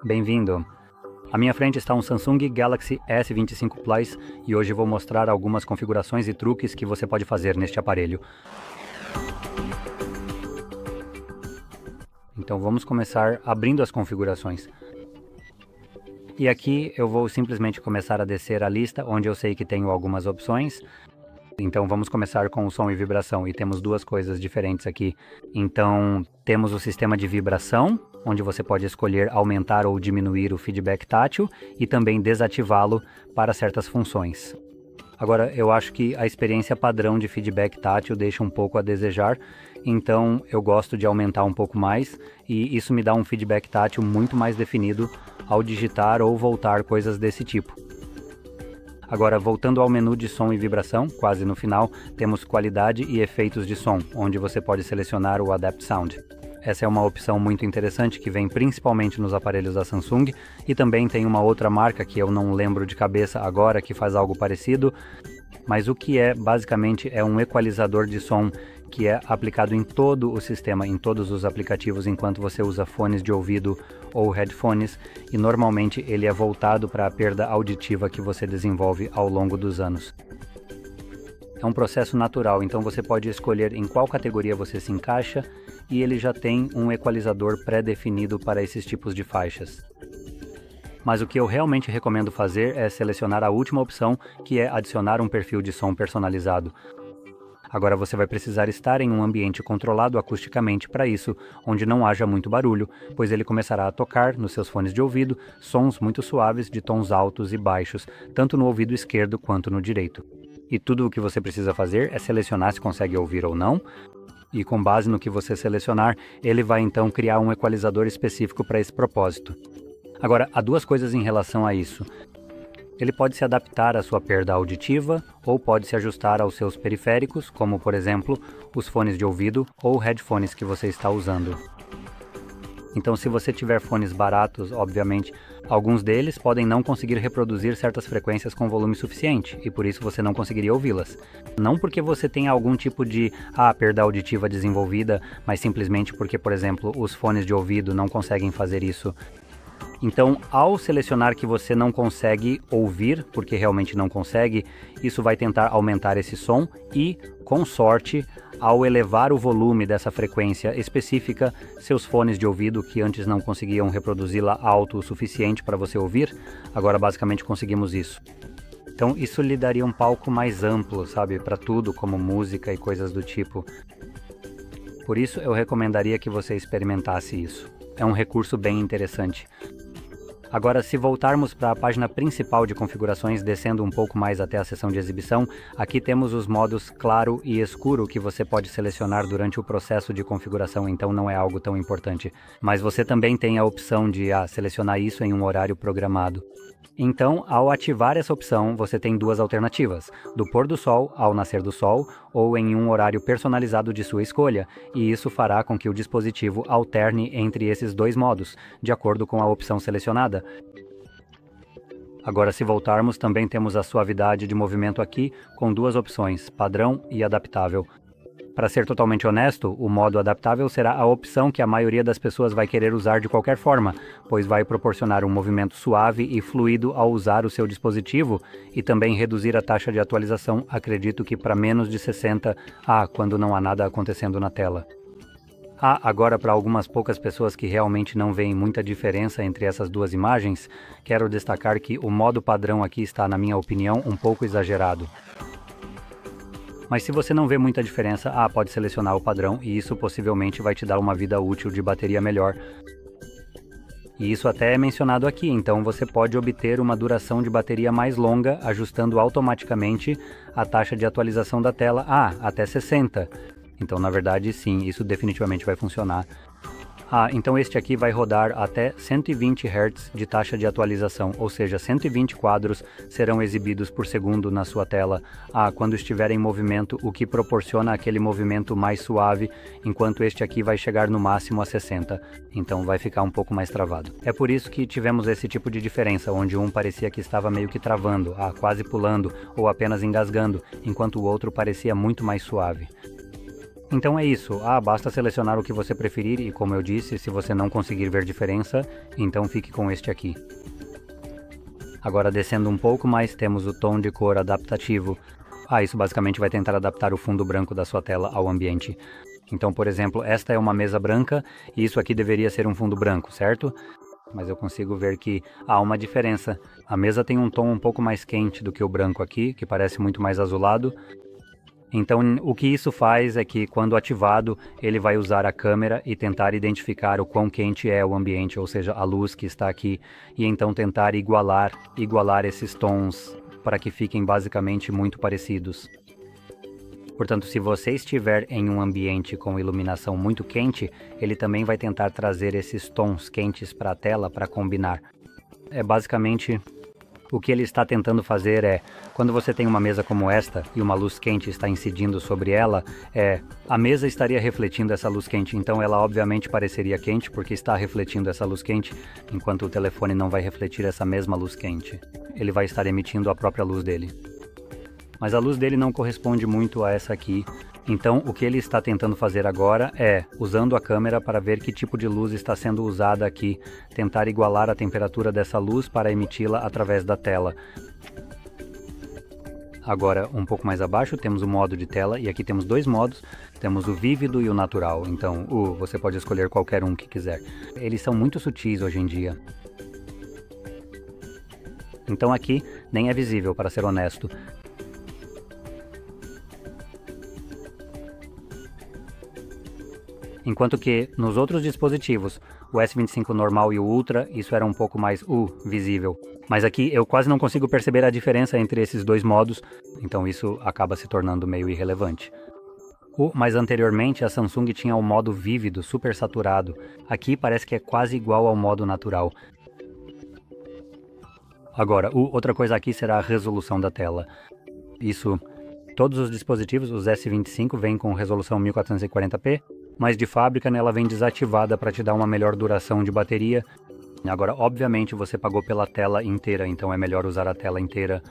Bem-vindo! À minha frente está um Samsung Galaxy S25 Plus e hoje vou mostrar algumas configurações e truques que você pode fazer neste aparelho. Então vamos começar abrindo as configurações. E aqui eu vou simplesmente começar a descer a lista, onde eu sei que tenho algumas opções. Então vamos começar com o som e vibração, e temos duas coisas diferentes aqui. Então temos o sistema de vibração, onde você pode escolher aumentar ou diminuir o feedback tátil e também desativá-lo para certas funções. Agora, eu acho que a experiência padrão de feedback tátil deixa um pouco a desejar, então eu gosto de aumentar um pouco mais e isso me dá um feedback tátil muito mais definido ao digitar ou voltar coisas desse tipo. Agora, voltando ao menu de som e vibração, quase no final, temos qualidade e efeitos de som, onde você pode selecionar o Adapt Sound. Essa é uma opção muito interessante que vem principalmente nos aparelhos da Samsung e também tem uma outra marca que eu não lembro de cabeça agora que faz algo parecido, mas o que é basicamente é um equalizador de som que é aplicado em todo o sistema, em todos os aplicativos enquanto você usa fones de ouvido ou headphones, e normalmente ele é voltado para a perda auditiva que você desenvolve ao longo dos anos. É um processo natural, então você pode escolher em qual categoria você se encaixa e ele já tem um equalizador pré-definido para esses tipos de faixas. Mas o que eu realmente recomendo fazer é selecionar a última opção, que é adicionar um perfil de som personalizado. Agora você vai precisar estar em um ambiente controlado acusticamente para isso, onde não haja muito barulho, pois ele começará a tocar nos seus fones de ouvido sons muito suaves de tons altos e baixos, tanto no ouvido esquerdo quanto no direito. E tudo o que você precisa fazer é selecionar se consegue ouvir ou não, e com base no que você selecionar, ele vai então criar um equalizador específico para esse propósito. Agora, há duas coisas em relação a isso. Ele pode se adaptar à sua perda auditiva ou pode se ajustar aos seus periféricos, como por exemplo, os fones de ouvido ou headphones que você está usando. Então, se você tiver fones baratos, obviamente, alguns deles podem não conseguir reproduzir certas frequências com volume suficiente e por isso você não conseguiria ouvi-las. Não porque você tenha algum tipo de perda auditiva desenvolvida, mas simplesmente porque, por exemplo, os fones de ouvido não conseguem fazer isso. Então, ao selecionar que você não consegue ouvir, porque realmente não consegue, isso vai tentar aumentar esse som e, com sorte, ao elevar o volume dessa frequência específica, seus fones de ouvido que antes não conseguiam reproduzi-la alto o suficiente para você ouvir, agora basicamente conseguimos isso. Então, isso lhe daria um palco mais amplo, sabe, para tudo, como música e coisas do tipo. Por isso, eu recomendaria que você experimentasse isso. É um recurso bem interessante. Agora, se voltarmos para a página principal de configurações, descendo um pouco mais até a seção de exibição, aqui temos os modos claro e escuro que você pode selecionar durante o processo de configuração, então não é algo tão importante. Mas você também tem a opção de selecionar isso em um horário programado. Então, ao ativar essa opção, você tem duas alternativas, do pôr do sol ao nascer do sol, ou em um horário personalizado de sua escolha, e isso fará com que o dispositivo alterne entre esses dois modos, de acordo com a opção selecionada. Agora, se voltarmos, também temos a suavidade de movimento aqui, com duas opções, padrão e adaptável. Para ser totalmente honesto, o modo adaptável será a opção que a maioria das pessoas vai querer usar de qualquer forma, pois vai proporcionar um movimento suave e fluido ao usar o seu dispositivo e também reduzir a taxa de atualização, acredito que para menos de 60 quando não há nada acontecendo na tela. Agora para algumas poucas pessoas que realmente não veem muita diferença entre essas duas imagens, quero destacar que o modo padrão aqui está, na minha opinião, um pouco exagerado. Mas se você não vê muita diferença, pode selecionar o padrão e isso possivelmente vai te dar uma vida útil de bateria melhor. E isso até é mencionado aqui, então você pode obter uma duração de bateria mais longa ajustando automaticamente a taxa de atualização da tela até 60. Então, na verdade, sim, isso definitivamente vai funcionar. Então este aqui vai rodar até 120 Hz de taxa de atualização, ou seja, 120 quadros serão exibidos por segundo na sua tela quando estiver em movimento, o que proporciona aquele movimento mais suave, enquanto este aqui vai chegar no máximo a 60, então vai ficar um pouco mais travado. É por isso que tivemos esse tipo de diferença, onde um parecia que estava meio que travando, quase pulando ou apenas engasgando, enquanto o outro parecia muito mais suave. Então é isso, basta selecionar o que você preferir e, como eu disse, se você não conseguir ver diferença, então fique com este aqui. Agora descendo um pouco mais, temos o tom de cor adaptativo. Isso basicamente vai tentar adaptar o fundo branco da sua tela ao ambiente. Então, por exemplo, esta é uma mesa branca e isso aqui deveria ser um fundo branco, certo? Mas eu consigo ver que há uma diferença. A mesa tem um tom um pouco mais quente do que o branco aqui, que parece muito mais azulado. Então, o que isso faz é que, quando ativado, ele vai usar a câmera e tentar identificar o quão quente é o ambiente, ou seja, a luz que está aqui, e então tentar igualar esses tons para que fiquem basicamente muito parecidos. Portanto, se você estiver em um ambiente com iluminação muito quente, ele também vai tentar trazer esses tons quentes para a tela para combinar. Basicamente, o que ele está tentando fazer é, quando você tem uma mesa como esta e uma luz quente está incidindo sobre ela, a mesa estaria refletindo essa luz quente, então ela obviamente pareceria quente porque está refletindo essa luz quente, enquanto o telefone não vai refletir essa mesma luz quente. Ele vai estar emitindo a própria luz dele. Mas a luz dele não corresponde muito a essa aqui, então o que ele está tentando fazer agora é, usando a câmera para ver que tipo de luz está sendo usada aqui, tentar igualar a temperatura dessa luz para emiti-la através da tela. Agora, um pouco mais abaixo, temos o modo de tela, e aqui temos dois modos, temos o vívido e o natural, então você pode escolher qualquer um que quiser. Eles são muito sutis hoje em dia. Então aqui nem é visível, para ser honesto. Enquanto que nos outros dispositivos, o S25 normal e o Ultra, isso era um pouco mais visível. Mas aqui eu quase não consigo perceber a diferença entre esses dois modos, então isso acaba se tornando meio irrelevante. Mas anteriormente a Samsung tinha o modo vívido, super saturado. Aqui parece que é quase igual ao modo natural. Agora, outra coisa aqui será a resolução da tela. Todos os dispositivos, os S25, vêm com resolução 1440p, mas de fábrica ela vem desativada para te dar uma melhor duração de bateria. Agora, obviamente, você pagou pela tela inteira, então é melhor usar a tela inteira.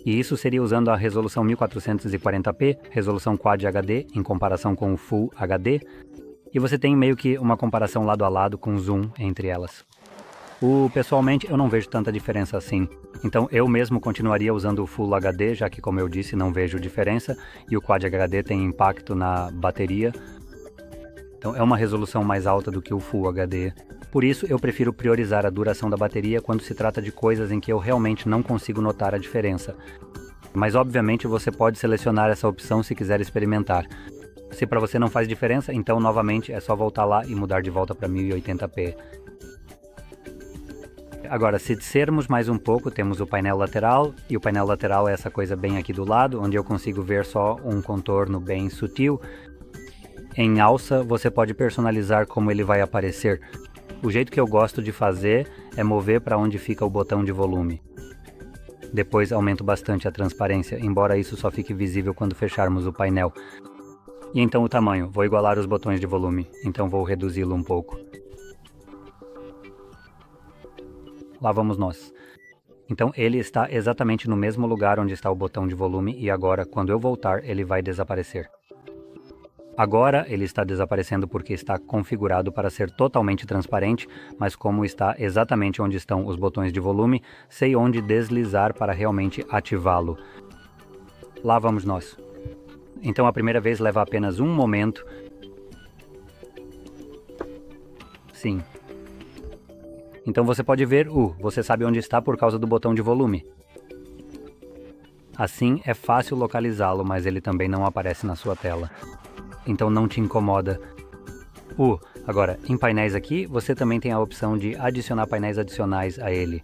E isso seria usando a resolução 1440p, resolução Quad HD, em comparação com o Full HD. E você tem meio que uma comparação lado a lado com zoom entre elas. Pessoalmente, eu não vejo tanta diferença assim. Então, eu mesmo continuaria usando o Full HD, já que, como eu disse, não vejo diferença. E o Quad HD tem impacto na bateria. Então, é uma resolução mais alta do que o Full HD. Por isso, eu prefiro priorizar a duração da bateria quando se trata de coisas em que eu realmente não consigo notar a diferença. Mas, obviamente, você pode selecionar essa opção se quiser experimentar. Se para você não faz diferença, então, novamente, é só voltar lá e mudar de volta para 1080p. Agora, se descermos mais um pouco, temos o painel lateral, e o painel lateral é essa coisa bem aqui do lado, onde eu consigo ver só um contorno bem sutil. Em alça, você pode personalizar como ele vai aparecer. O jeito que eu gosto de fazer é mover para onde fica o botão de volume. Depois aumento bastante a transparência, embora isso só fique visível quando fecharmos o painel. E então o tamanho, vou igualar os botões de volume, então vou reduzi-lo um pouco. Lá vamos nós. Então ele está exatamente no mesmo lugar onde está o botão de volume e agora, quando eu voltar, ele vai desaparecer. Agora ele está desaparecendo porque está configurado para ser totalmente transparente, mas como está exatamente onde estão os botões de volume, sei onde deslizar para realmente ativá-lo. Lá vamos nós. Então a primeira vez leva apenas um momento. Sim. Então você pode ver, você sabe onde está por causa do botão de volume. Assim é fácil localizá-lo, mas ele também não aparece na sua tela. Então não te incomoda. Agora, em painéis aqui, você também tem a opção de adicionar painéis adicionais a ele.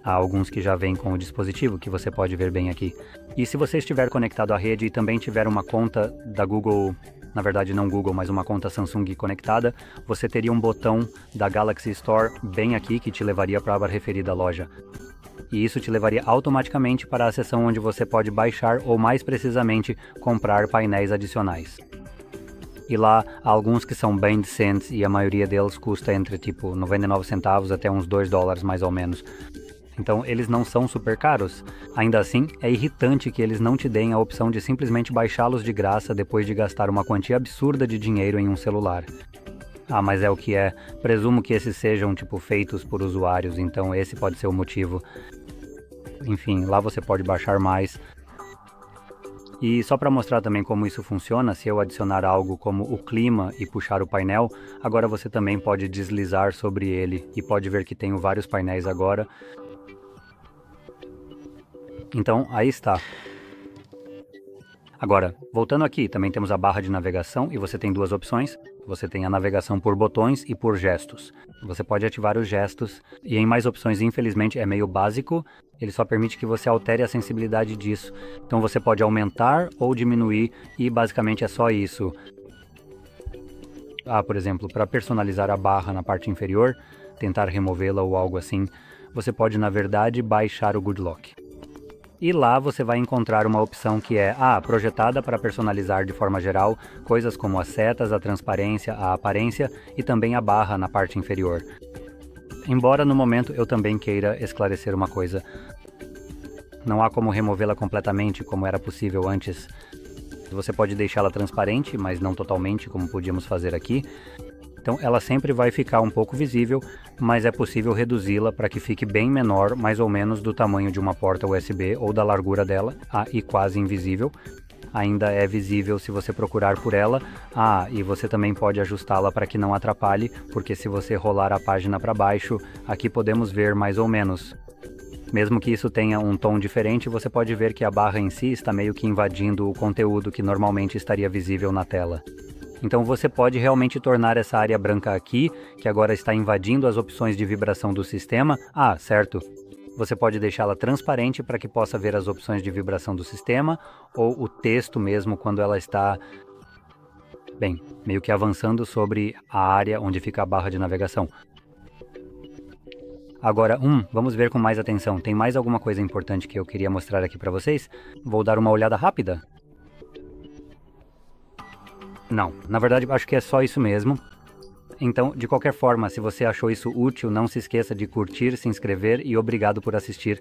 Há alguns que já vêm com o dispositivo, que você pode ver bem aqui. E se você estiver conectado à rede e também tiver uma conta da Google, na verdade não Google, mas uma conta Samsung conectada, você teria um botão da Galaxy Store bem aqui que te levaria para a aba referida à loja. E isso te levaria automaticamente para a seção onde você pode baixar ou, mais precisamente, comprar painéis adicionais. E lá há alguns que são bem decentes e a maioria deles custa entre tipo 99 centavos até uns $2 mais ou menos. então eles não são super caros. Ainda assim, é irritante que eles não te deem a opção de simplesmente baixá-los de graça depois de gastar uma quantia absurda de dinheiro em um celular. Ah, mas é o que é. Presumo que esses sejam, feitos por usuários, então esse pode ser o motivo. Enfim, lá você pode baixar mais. E só para mostrar também como isso funciona, se eu adicionar algo como o clima e puxar o painel, agora você também pode deslizar sobre ele e pode ver que tenho vários painéis agora. Então, aí está. Agora, voltando aqui, também temos a barra de navegação e você tem duas opções. Você tem a navegação por botões e por gestos. Você pode ativar os gestos e em mais opções, infelizmente, é meio básico. Ele só permite que você altere a sensibilidade disso. Então você pode aumentar ou diminuir e basicamente é só isso. Por exemplo, para personalizar a barra na parte inferior, tentar removê-la ou algo assim, você pode, na verdade, baixar o Good Lock. E lá você vai encontrar uma opção que é projetada para personalizar de forma geral coisas como as setas, a transparência, a aparência e também a barra na parte inferior. Embora no momento eu também queira esclarecer uma coisa. Não há como removê-la completamente como era possível antes. Você pode deixá-la transparente, mas não totalmente como podíamos fazer aqui. Então ela sempre vai ficar um pouco visível, mas é possível reduzi-la para que fique bem menor, mais ou menos do tamanho de uma porta USB ou da largura dela, e quase invisível. Ainda é visível se você procurar por ela. E você também pode ajustá-la para que não atrapalhe, porque se você rolar a página para baixo, aqui podemos ver mais ou menos. Mesmo que isso tenha um tom diferente, você pode ver que a barra em si está meio que invadindo o conteúdo que normalmente estaria visível na tela. Então você pode realmente tornar essa área branca aqui, que agora está invadindo as opções de vibração do sistema. Certo. Você pode deixá-la transparente para que possa ver as opções de vibração do sistema, ou o texto mesmo quando ela está, meio que avançando sobre a área onde fica a barra de navegação. Agora, vamos ver com mais atenção. Tem mais alguma coisa importante que eu queria mostrar aqui para vocês? Vou dar uma olhada rápida. Não, na verdade acho que é só isso mesmo. Então, de qualquer forma, se você achou isso útil, não se esqueça de curtir, se inscrever e obrigado por assistir.